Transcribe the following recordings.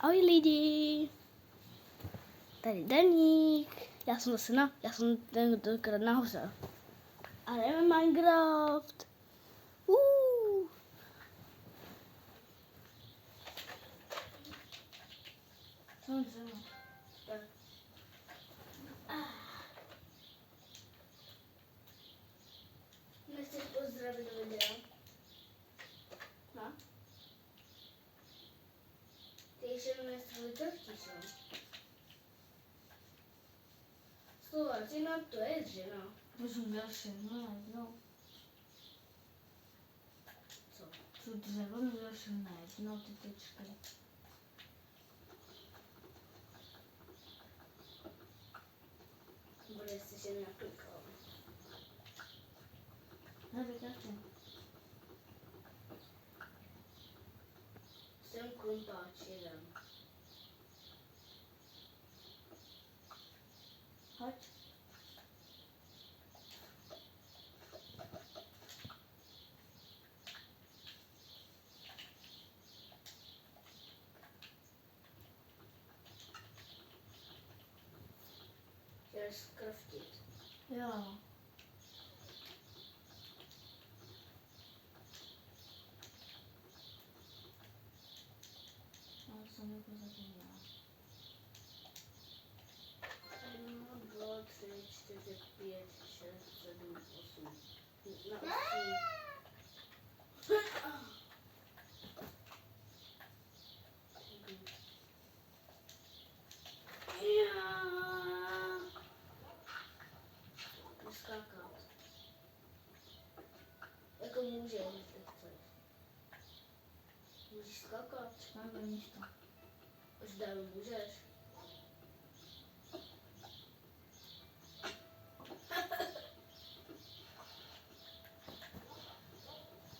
Ahoj lidi, tady Daník, já jsem tentokrát nahoře. A jdeme Minecraft. Samozřejmě. Tak. Nechceš pozdravit do videa? No? Ty ještě nemůžeš dochtíš, no? Slováci nám to je, že no? Prosím další, no. Co? Tu dřevo mi další najednou ty tečky. Bude si se naplikovat. Navigace. Jsem krumpáč jeden. Hoď. Chceš skraftit. Jo. Já jsem jako zapomněla. 1, 2, 3, 4, 5, 6, 7, 8. Na 8. Skákat. Jako můžeš, jestli chceš. Můžeš skákat. Máme místo. Už dávno můžeš.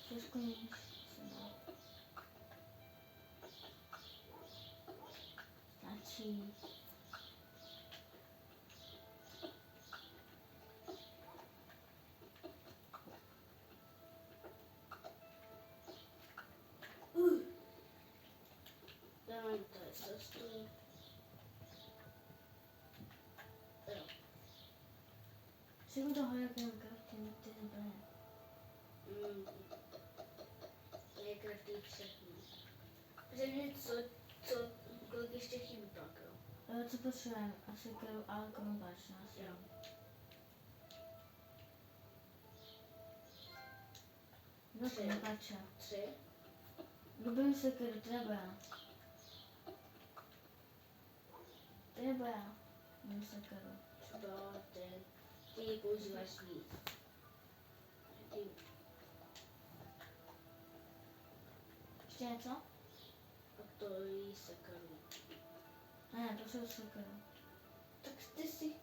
Těžko než se dá. Stačí. Dáme tady cestu. Jo. Jsem toho jak kraftěný ty zbraně. Nejkraftěji všechny. Řekni, kolik ještě chybí pak, jo? Co potřebujeme? Asi keru, ale krumpáč nás. Jo. No krumpáče. 3. Любим секеру, треба. Треба. Любим секеру. Třeba ty používáš víc. Ty, Ještě něco? a to jí sekaru. Ne, potřebuji sekeru. Tak ty si...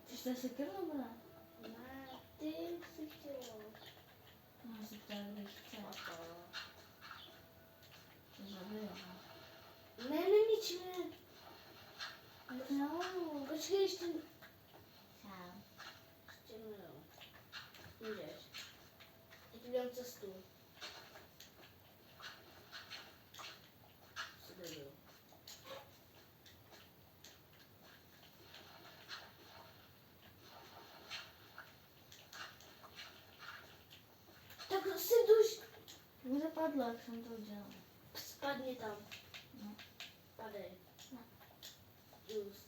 Chceš to sekeru nebo ne? Ne, ty si chtěla. No, se ptá, když chce. To zabiju, no. Ne, neničme. No. Počkej, ještě... Čau. Ještě ne. Můžeš. Teď udělám cestu. Co debil. Tak si duš. Mi zapadlo, jak jsem to udělal. Spadni tam. No. Padej. Ne. Just.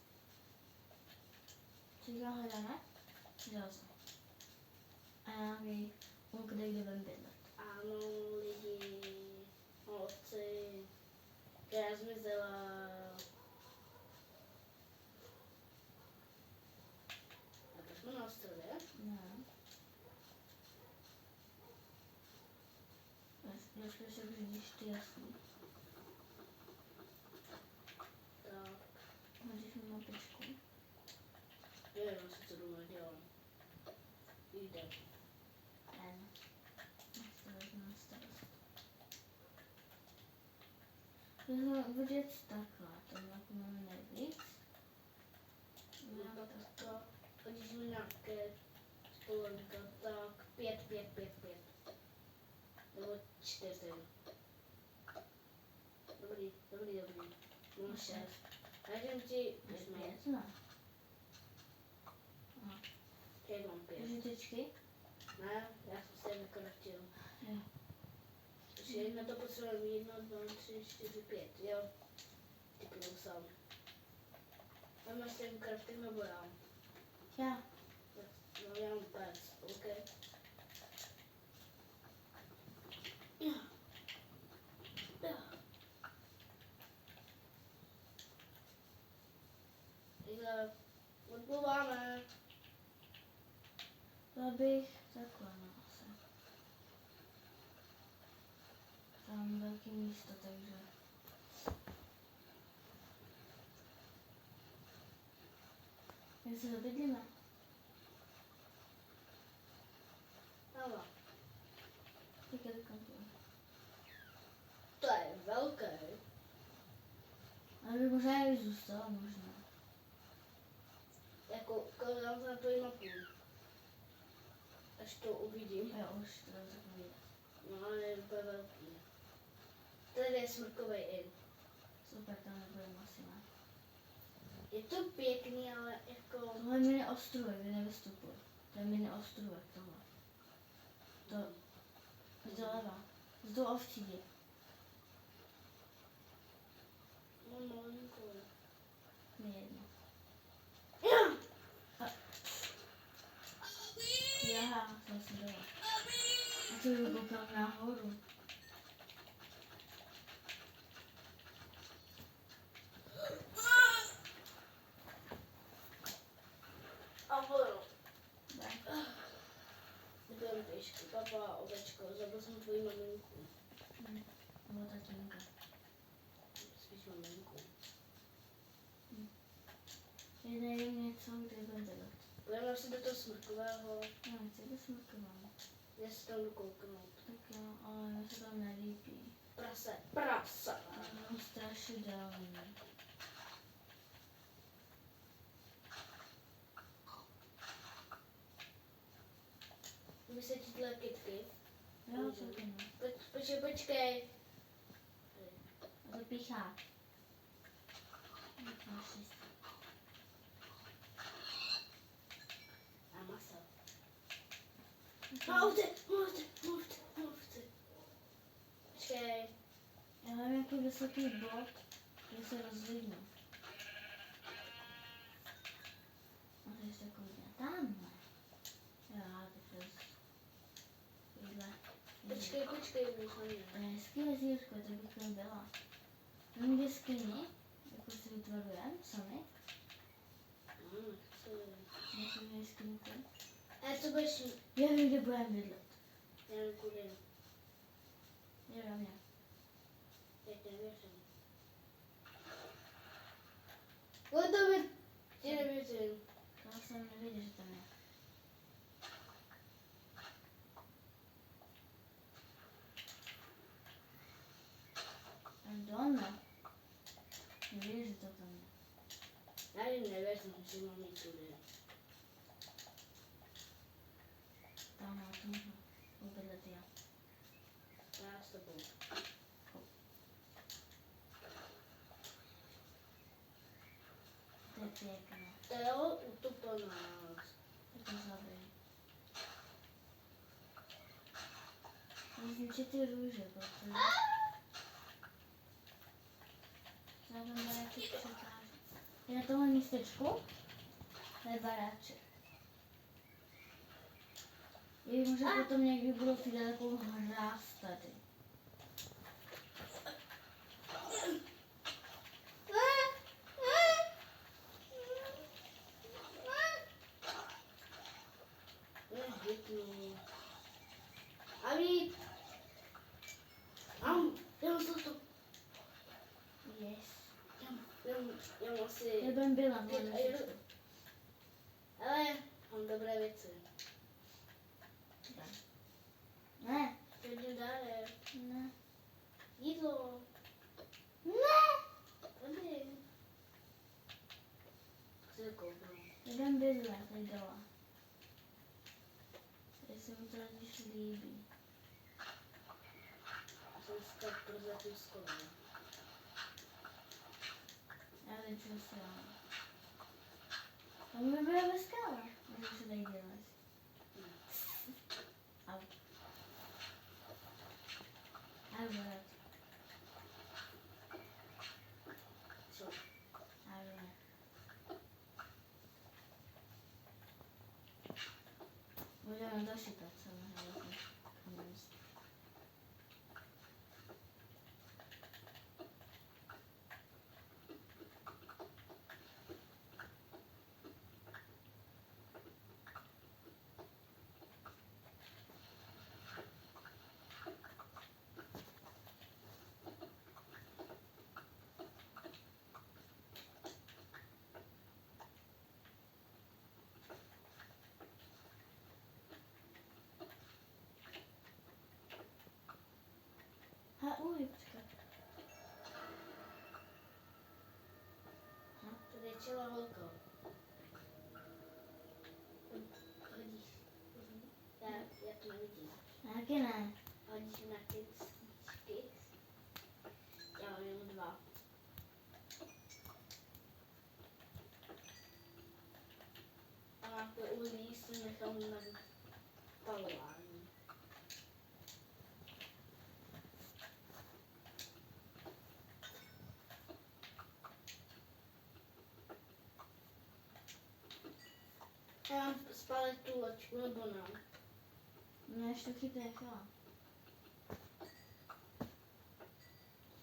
Co dělá hledáme? Dělal jsem. A já vím, kde jdeme bydlet. Ano, lidi. Holci. Já zmizela. A to jsme na ostrově? Ne. Došli se k řidišti, jasný. Tak. Hodíš mi mapičku. Jo, já si to doma dělám. Jde. N. Na starost. Vezmu vidět takhle, to jako máme nejvíc. No tak to, hodíš mi nějaké spolenka, tak 5. Nebo 4. dobrý. Mám 6. Házím ti, Máš už mám. 5, ne? Teď mám 5. Žitečky? Ne, já jsem se vykraftil. Jo. Takže na to potřebujeme 1, 2, 3, 4, 5, jo. Ty sám. A máš ten crafting nebo já? Já. No já mám pec, ok. Takže odplouváme. To bych takhle no asi. Tam velký místo, takže... Jak se zabydlíme? Ano, Teďka dokončím. to je velké. Ale by možná i zůstala, možná. Jako, koukám se na tvoji mapu. Až to uvidím. Já už to tak vidět. No, ale je úplně velký. Tady je smrkový in. Super, tam nebudeme asi ne. Je to pěkný, ale jako... Tohle je mini ostrůvek, kde nevystupuj. To je mini ostrůvek, tohle. To, doleva. Z toho ovcí jdi. No, malinko. Mi jedno. Ja! Jaha, jsem si dala. A to jdu koukám nahoru. A ono. Ne. Jdem pěšky, papa, ovečko, zabil jsem tvoji maminku. Nebo tatínka. Spíš maminku. Já nevím něco, kde budeme dělat. Půjdeme asi do toho smrkového, Já nechci do smrkování. já se tam jdu kouknout. Tak jo, ale mi se tam nelíbí. Prase. A mám strašidelný. Vysvětlit kytky. Jo, co to ne? Počkej. A to píchá. Máš šest. A maso. Mluvte. Počkej. Já mám jaký vysoký bod, kde se rozlídnu. A to ještě koukne. Tamhle. Já, to je Počkej, už na mě. to je hezký jezírko, to bych tam byla. Vím, kde skyny, jako si vytvorujeme sami. Jaký je skynku. A co budeš Já vím, kde budeme bydlet. nevím kudy. Je do mě. Teď nevěřím. Gotovi. Ti nevěřím. Já jsem nevěděl, že tam je. Tam dole. Nevěděl, že to tam je. Já jim nevěřím, že mám jít tudy. Tam na tomhle. Bydlet já. Já s tebou. To je pěkné. To je utopená. Je to zabrý. Zničit ty růže, protože... Já tam baráček překážu. Je na tomhle místečku? To je baráček. Je možná potom někdy budou chtít dát takovou hráz tady. Nehytnu. A víc. Já mám to. Yes. Já mám asi... Já bych byla na Pět a místečku. Ale mám dobré věci. Ne. Pěkně dále. Ne. Jídlo. Ne. Tady. Chci to koupit. Jdem bydlet, tady dole. Tady se mi to totiž líbí. Jsem si tak prozatím skoro. čo si mám. A my budeme skála, můžu se tady dělat. Au. Au, brat. Co? Au, ne. Budeme dosypat samozřejmě. počkat. Tady je celá holka. Hodíš. Já to nevidím. Taky ne. Hodíš na kycky. Já mám jenom 2. A máte uhlí, si nechám na palování. Já mám spálit tu loďku, nebo ne? No ještě chytej chala.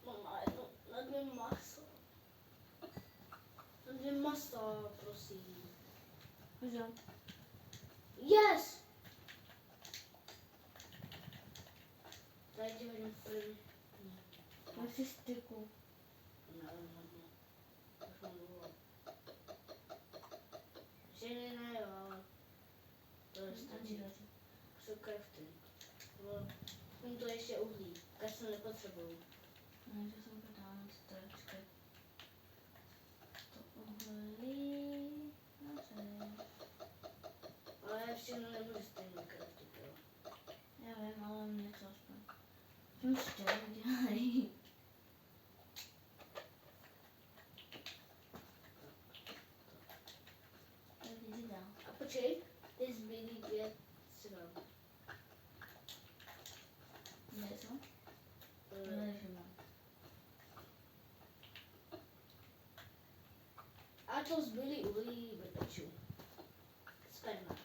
Mám na 2 maso. Na 2 maso, prosím. Můžu? Yes! Tady ti hodím první. Jak si styku. Nevím, hodně. Už mám dlouho. Ženy ne, jo, ale to je stačí. Jsou crafting. Mám to ještě uhlí. Kač to nepotřebuju. No, to jsem podala trošku. To uhlí. Dobře. Ale já všechno nemůžu stejně craftit, jo. Já vím, ale něco aspoň. Čím štěl dělají? Tak jdi dál. A počkej, ty zbylý 2 si dám. Něco? Eh, Nežím. A to zbylý uhlí vypeču. Sperma.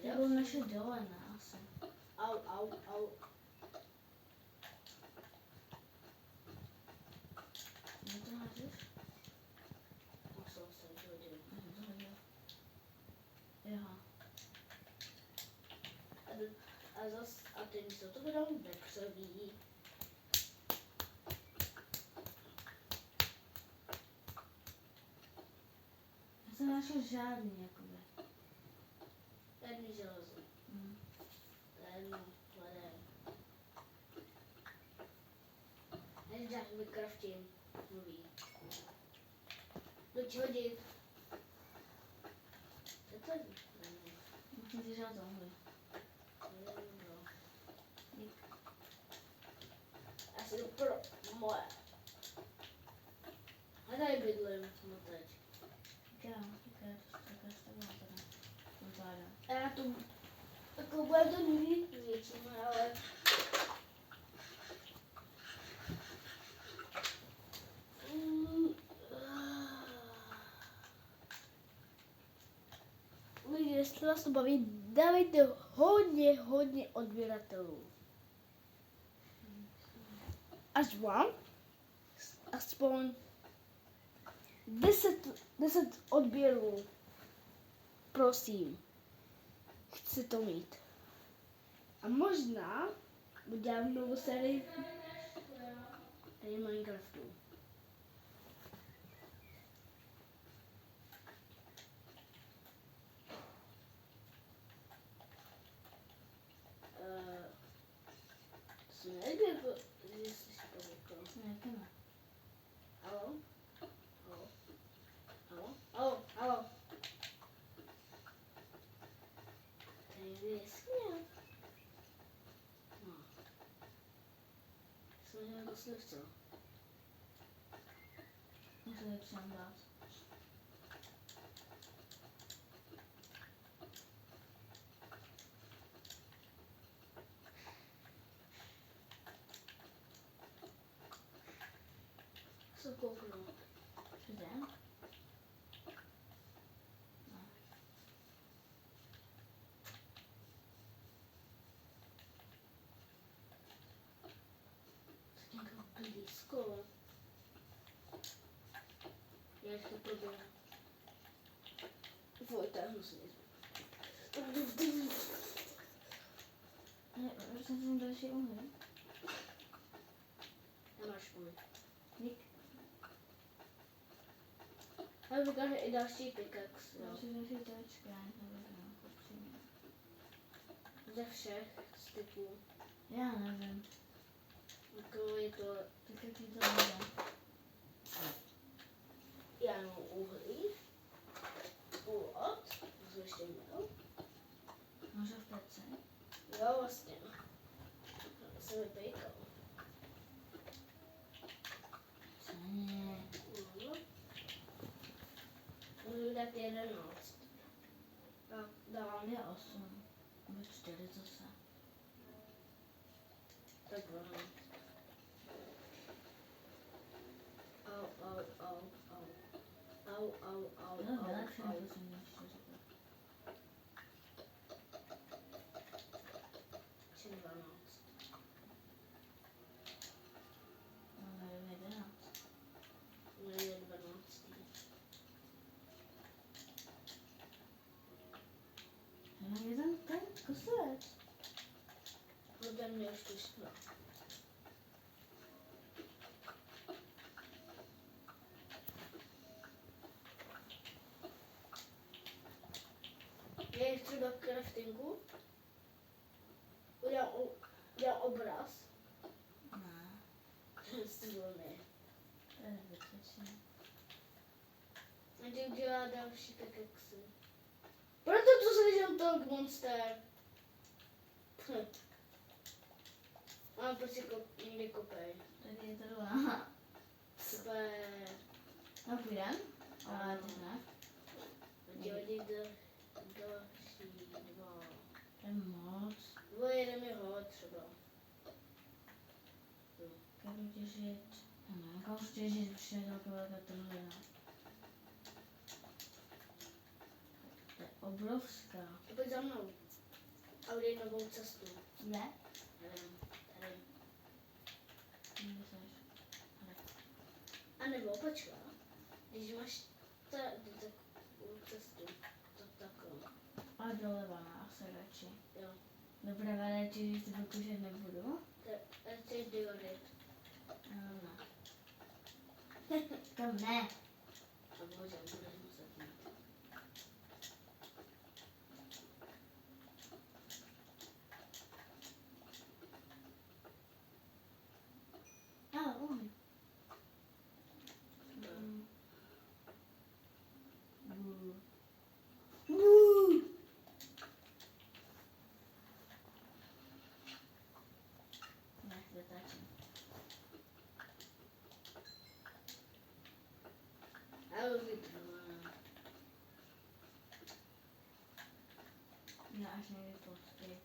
Ty budou naše dole, ne? Asi. Au. No to hážeš? Musel jsem to hodit. Já jsem to hodil. Aha. A ty místo to budou vepřový. Já jsem našel žádný, jakoby. Jedný železo. Jedno, hledem. Než dáš vykraftím. Nový. Pojď hodit. Co to je? Musím si žát zombie. Asi to pro moje. Hledaj bydlím, no teď. Já, to takhle stavila teda. To zvládám. A já to, jako bude to větší, ale lidi, jestli vás to baví, dávejte hodně odběratelů. Až vám aspoň 10 odběrů. Prosím. Chci to mít. A možná udělám novou sérii tady Minecraftu. To se mi nelíbí, jako, jestli si to řekl. Ne, to ne. Halo? Halo? Halo? Halo? Halo? Tady je jeskyně. jsme měli myslivce. Musím tam dát. Co kouknu? Kde? No. Tak někam blízko. Jak to proběhne? Vytáhnu si něco. Ne, už jsem si další uhlí. Nemáš můj. Dík. Ale říká, že i další pickaxe, Já jo. si další tečka, já nevím, upřímně. Ze všech z typů. Já nevím. Jako je to, Tak jak ti to jde? já mám uhlí, plot, to jsem ještě měl. Máš ho v pece? Jo, vlastně. Já jsem vypejkal. Co ne? Můžu dát 11. Tak dám. Je 8. Nebo 4 zase. Tak 12. Au, au, au, au. Au, au, au, No, au, vylepším, au. to jsem ještě říkal. Čím 12. Máme 11. No je 12. Já mám jeden ten kostlivec. Ode mě už to šlo. Je třeba k craftingu. Udělám obraz. Ne, Stvorný. to je zbytečné. A ty udělá další pickaxe. Proto tu slyším Tonk Monster. A prostě někdy kopej. Tady je to dva. Super. No půjdem? Ale teď ne. Dělí další dva. To je moc. Dva jeden je ho třeba. Budu těžit. Já nevím, kam už těžit, protože je taková velká trhlina. To je obrovská. Pojď za mnou. A udělej novou cestu. Ne? Nevím, tady. Nemyslíš? A nebo počkej. Když máš takovou cestu, tak takovou. A doleva, ne? Asi radši. Jo. Dobré, ale radši, že si dokužet nebudu. To je diorit. No, ne. Kam ne? A bože, budeš muset mít. Ale uhlí. Ne, vytačím. A už vytrvá. Já až někdy pod 5.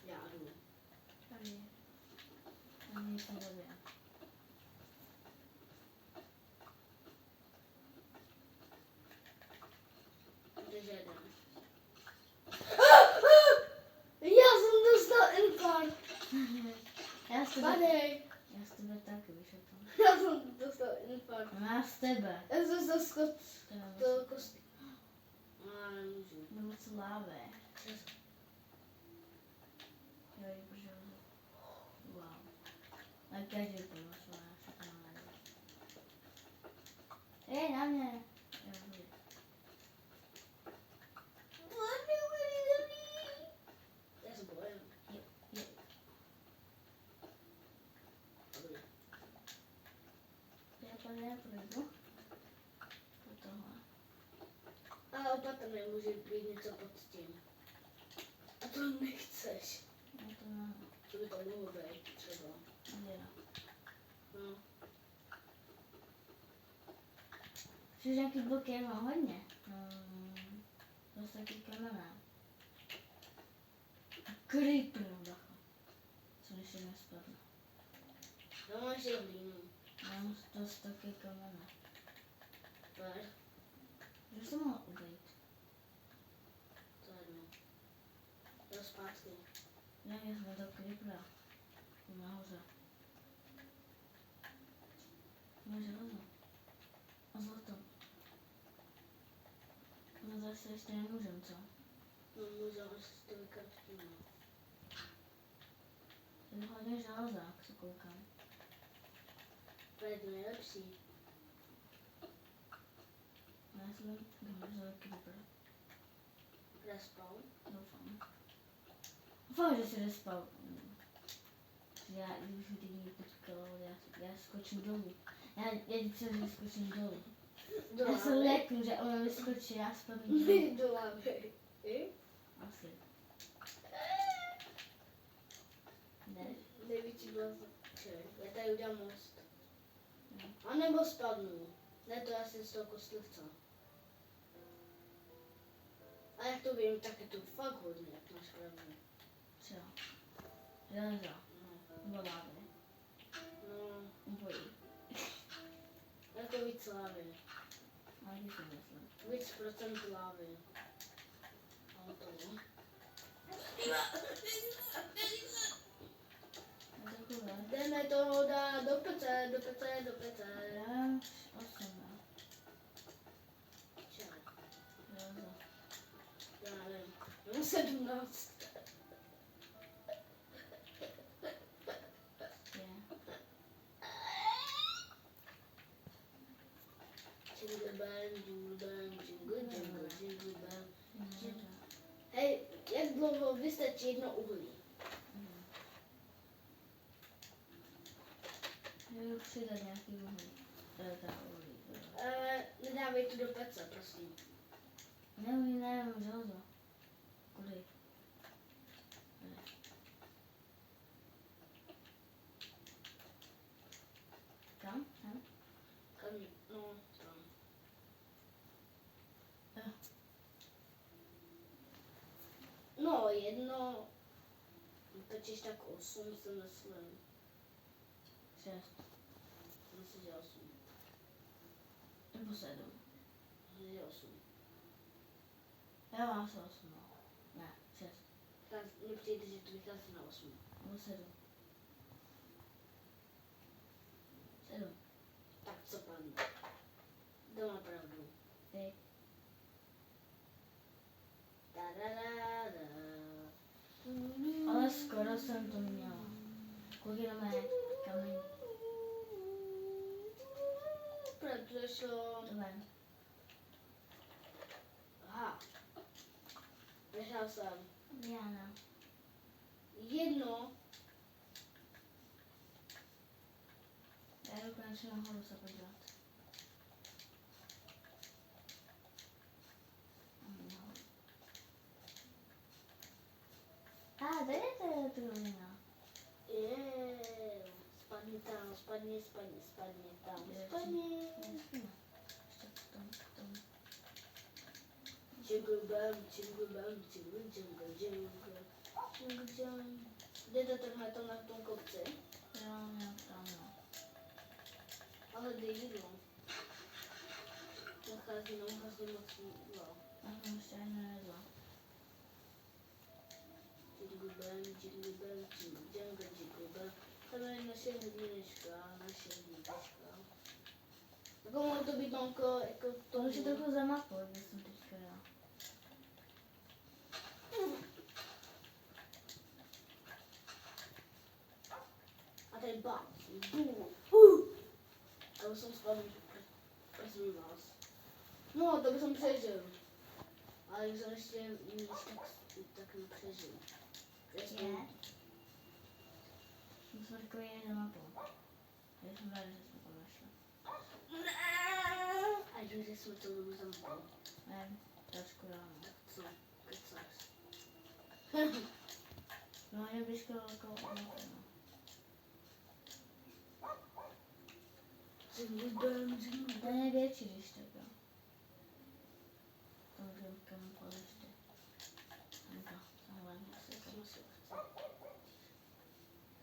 Já jdu. Tady. Ani nic nedobě. Takže jeden. Já jsem dostal infarkt. Já z tebe, Padej. já z tebe taky, víš o tom. Já jsem dostal infarkt. No já z tebe. Já jsem dostal To je do kosti. A nemůžu. moc lávy. Jo, protože... Wow. A každý pomysl, já se to nevím. Na mě. Jo, dobrý. Já se bojím. Je. Dobrý. Já to nepůjdu. Do tohle. A opatrně může být něco pod tím. A to nechceš. Já to ne. To by to bylo Že nějaký bloky mám hodně. To jsou taky kamenné. Creeper, bacha. Co ještě nespadne. No máš je hlínu. Mám to z taky kamenné. Ver, Že jsem mohl ubejít. to je jedno. Jo, zpátky. Ne, já jsem do creepera. Nahoře. Máš železo. A zlato. No zase ještě nemůžem, co? No můžeme si to vykraftíme. Je hodně železa, jak se koukám. To je nejlepší. Já jsem za creeper. Respawn. Doufám. Doufám, že si nespal. Já, když bych teď potkal, já skočím dolů. Já vždycky skočím dolů. Do Já se lávy. leknu, že ona vyskočí, já spadnu dolů. Do lávy. Asi. Jdeš? Největší blázon. Já tady udělám most. A nebo spadnu. Ne, to asi z toho kostlivce. A jak to vím, tak je to fakt hodně, jak máš pravdu. Co? Železo. No. Nebo lávy. No, Obojí. jako víc lávy. Ale když si myslím. Víc procent lávy. A to no. No takové. Jdeme to dát do pece, do pece, do pece. Já mám 8, ne? Čau. Železo. Já nevím. Mám 17. Je. Jingle bell, jingle bell, jingle, jingle, jingle bell. Nemůže. Hej, jak dlouho vystačí jedno uhlí? Jdu přidat nějaký uhlí. Ta uhlí. Nedávej to do pece, prosím. Nevím, železo. Kudy? Ne. Kam? Tam? Kam, no, tam. No, jedno, pečeš tak 8, si myslím. 6. Myslím, že 8. Nebo 7. Myslím, že 8. Já mám asi 8, no. Ne, 6. Tak mně přijde, že to vychází na 8. Nebo 7. 7. Tak co padne? To má pravdu. Ty. Tararara. Ale skoro jsem to měla. Kolik jenom je kamení? Protože šlo... To ven. Aha. Vyhrál jsem. Diana. Jedno. Já jdu konečně nahoru se podívat. Tady je to trulina. Spadni tam, spadni, spadni, spadni tam, Kde spadni. Ještě v tom. Jingle bell, jingle bell, jingle, jingle, jingle. Jingle, jingle. Jdete tenhle to na tom kopci, Jo, nějak tam, no. ale dej jídlo. Nachází nám hrozně moc jídla. Já jsem ještě ani nejedla. Jingle bell, jingle bell, jingle, jingle, jingle bell. Tam je naše hrdinečka, naše hrdinečka. Jako mohlo to být mamko, jako To už je trochu za mapu, když jsem teďka já. A tady bam. A už jsem spadl, prosím vás. No, to bych jsem přežil. Ale když jsem ještě nic, tak nepřežil. Je. Musím takový jen za mapu. Já jsem ráda, že jsme to našli. A že jsme to dobu zamkli. Nevím, trošku ráno. Tak co? Kecáš. No, je blízko velkou mapu, no. Jingle bell, jingle To je větší, když tak jo. Kam polešty. Anka, tohle Já asi jsem si ho chci.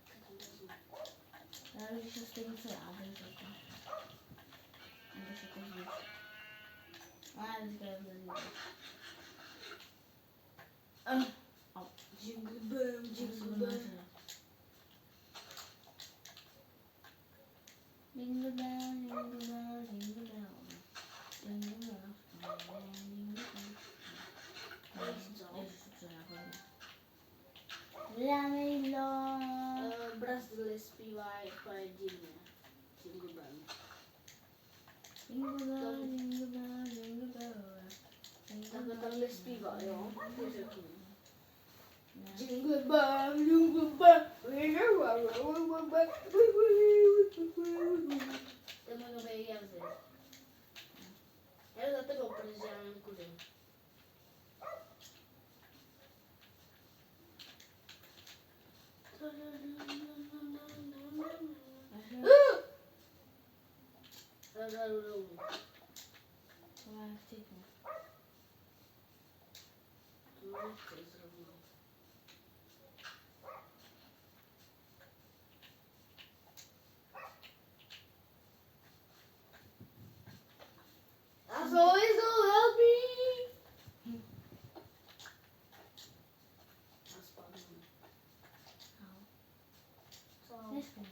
Tak tam vezmu. já když je stejně co já, bych řekla. Nebo se to zvíš. A já vždycky nevím. Jingle bell, jingle bell. Jingle bell, jingle bell, jingle bell. Jingle bell, jingle bell. Víš co? Ježiš, co já hodně. Lamilo. Brazílie zpívají úplně divně. Jingle bell. Jingle bell, jingle bell, jingle bell. Takhle tam nespívá, jo? Ty řekni. Ne. Jingle bell, jingle bell. To je můj nový jazyk. Já jdu za tebou, protože já nevím kudy. To má vtipně. To nechci zrovna. As always, don't help me. Já spadnu. Au. Co? Nesmím.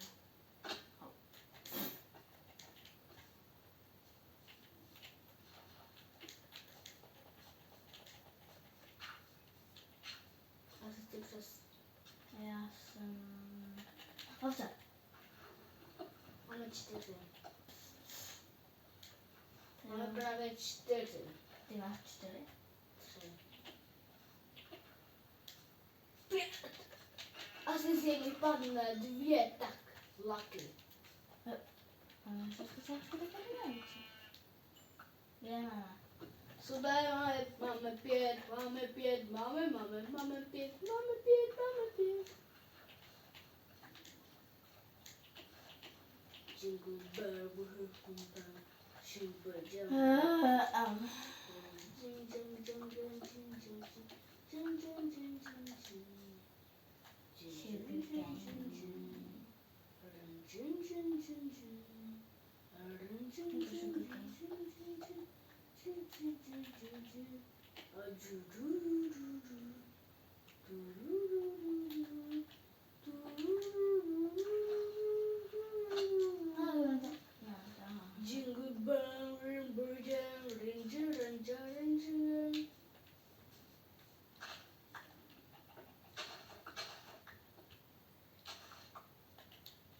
Já se chci přes... Já jsem... Ovce. Máme 4. Ty Máme mám- právě 4. Ty máš 4? 3. 5. Asi z nich vypadne 2, tak lucky. Máme všechno sáčku do kabináče. Kde máme? Super, máme 5, máme 5, máme 5, máme 5. Jingle bell, jingle bell, jingle bell. Jingle bell, jingle bell, jingle.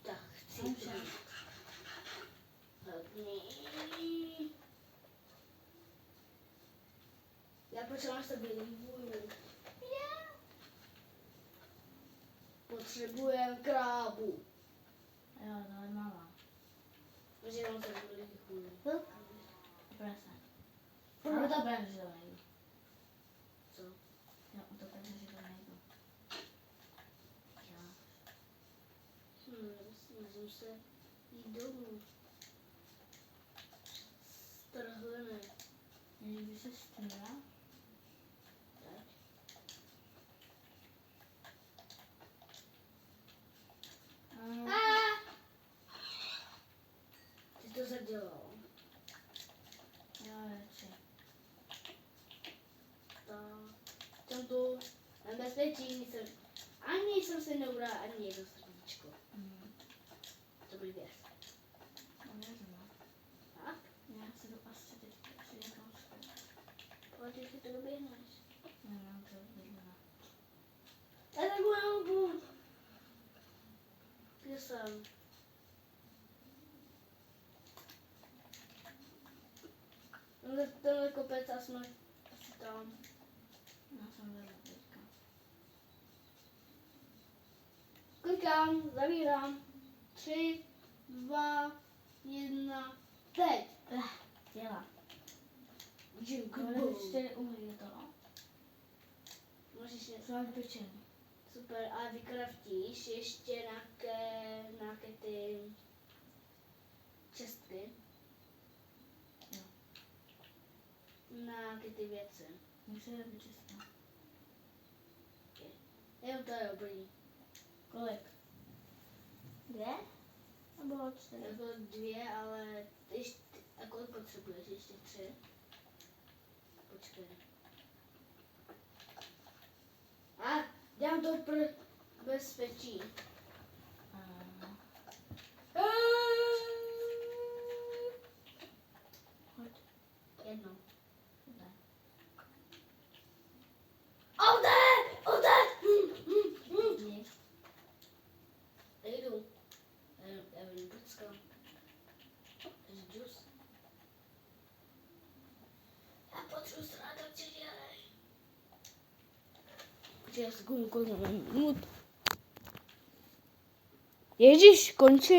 Tak, chci to Dobře. mít. Help me. Já potřebuji stabilní vůju. Potřebujeme krávu. Jo, to je malá. Takže mám stabilní vůju. Prase. Ale to pravda, že to nejdu. Co? Jo, to pravda, že to nejdu. Jo. Snažím se jít domů. Strhlené. Než by se stýla. Tak. Ty to zadělal. Jo, radši. Tak. Jsem tu na bezpečí. Ani jsem se neubrala ani jedno srdíčko. Dobrý věc. Nevěřím. A? Já se jdu asi teď přijde kousku. Pojď, si to doběhneš. Nemám to vydělat. Já tak mám. Kde jsem? Tenhle kopec a jsme asi tam. Já jsem vedle teďka. Klikám, zavírám. 3, 2, 1, teď. Dělá. Jingle Kolik bell. 4 uhlí je to, no? Můžeš něco. Co máš pečený? Super, a vykraftíš ještě nějaké ty čestky. Jo. Nějaké ty věci. Muszę robić czysto. Ja to robię. Kolik? 2? Albo 4? Jako 2, ale a kolik potrzebujesz? Jeszcze 3? Poczekaj. A, dám to bezpečí. Chodź. Jedno. Tutaj. Ode! Nie. Jdu. Já vím, počkám. Džus. Já potřebuji strádat, co dělej. Počkej, já se kouknu, kolik mám minut. Ježíš, končím.